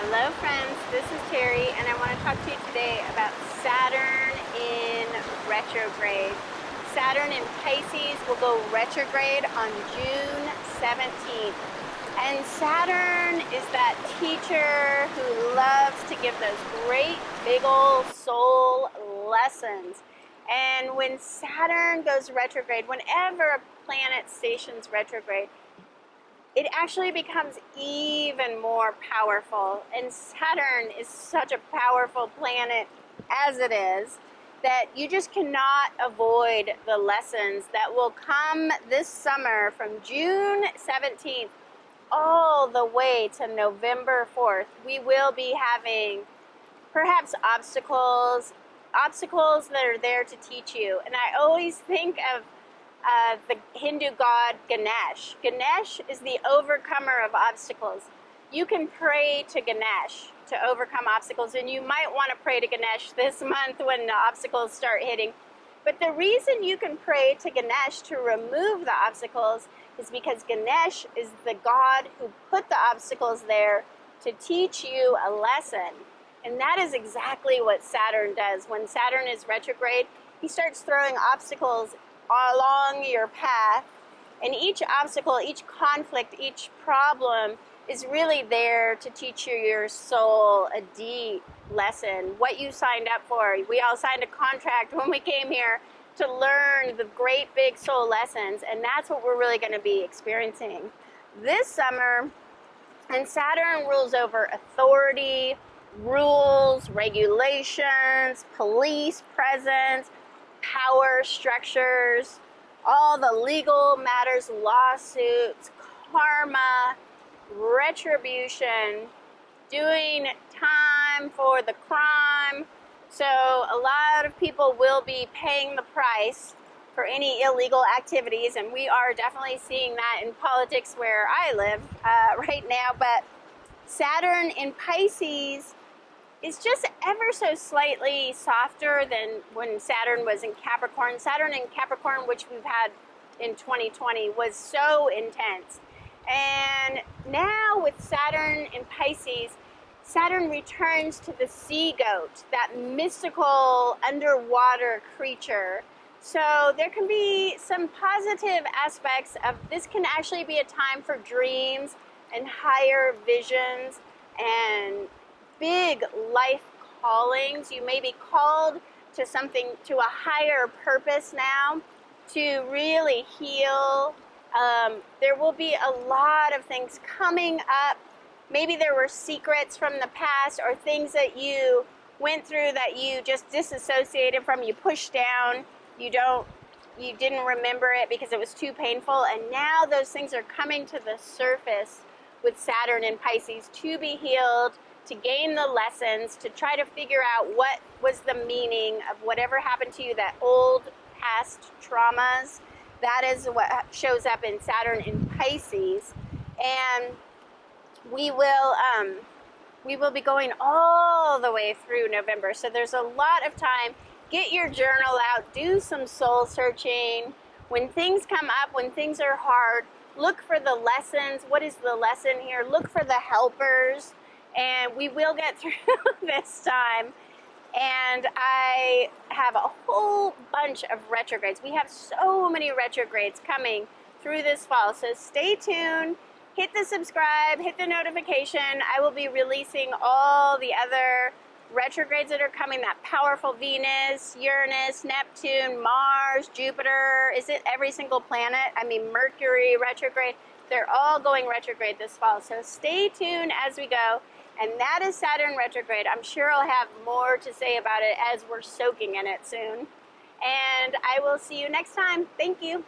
Hello friends, this is Terry and I want to talk to you today about Saturn in retrograde. Saturn in Pisces will go retrograde on June 17th. And Saturn is that teacher who loves to give those great big old soul lessons. And when Saturn goes retrograde, whenever a planet stations retrograde, it actually becomes even more powerful. And Saturn is such a powerful planet as it is that you just cannot avoid the lessons that will come this summer from June 17th all the way to November 4th. We will be having perhaps obstacles that are there to teach you. And I always think of the Hindu god Ganesh. Ganesh is the overcomer of obstacles. You can pray to Ganesh to overcome obstacles, and you might want to pray to Ganesh this month when the obstacles start hitting. But the reason you can pray to Ganesh to remove the obstacles is because Ganesh is the god who put the obstacles there to teach you a lesson. And that is exactly what Saturn does. When Saturn is retrograde, he starts throwing obstacles along your path, and each obstacle, each conflict, each problem is really there to teach your soul a deep lesson, what you signed up for. We all signed a contract when we came here to learn the great big soul lessons, and that's what we're really going to be experiencing this summer. And Saturn rules over authority, rules, regulations, police presence, power structures, all the legal matters, lawsuits, karma, retribution, doing time for the crime. So a lot of people will be paying the price for any illegal activities, and we are definitely seeing that in politics where I live right now. But Saturn in Pisces is just ever so slightly softer than when Saturn was in Capricorn. Saturn in Capricorn, which we've had in 2020, was so intense. And now with Saturn in Pisces, Saturn returns to the sea goat, that mystical underwater creature. So there can be some positive aspects of this. Can actually be a time for dreams and higher visions and big life callings. You may be called to something, to a higher purpose now, to really heal. There will be a lot of things coming up. Maybe there were secrets from the past or things that you went through that you just disassociated from, you pushed down, you didn't remember it because it was too painful, and now those things are coming to the surface with Saturn in Pisces to be healed, to gain the lessons, to try to figure out what was the meaning of whatever happened to you, that old past traumas. That is what shows up in Saturn in Pisces. And we will be going all the way through November. So there's a lot of time. Get your journal out, do some soul searching. When things come up, when things are hard, look for the lessons. What is the lesson here? Look for the helpers. And we will get through this time. And I have a whole bunch of retrogrades. We have so many retrogrades coming through this fall. So stay tuned, hit the subscribe, hit the notification. I will be releasing all the other retrogrades that are coming, that powerful Venus, Uranus, Neptune, Mars, Jupiter. Is it every single planet? I mean, Mercury retrograde. They're all going retrograde this fall. So stay tuned as we go. And that is Saturn retrograde. I'm sure I'll have more to say about it as we're soaking in it soon. And I will see you next time. Thank you.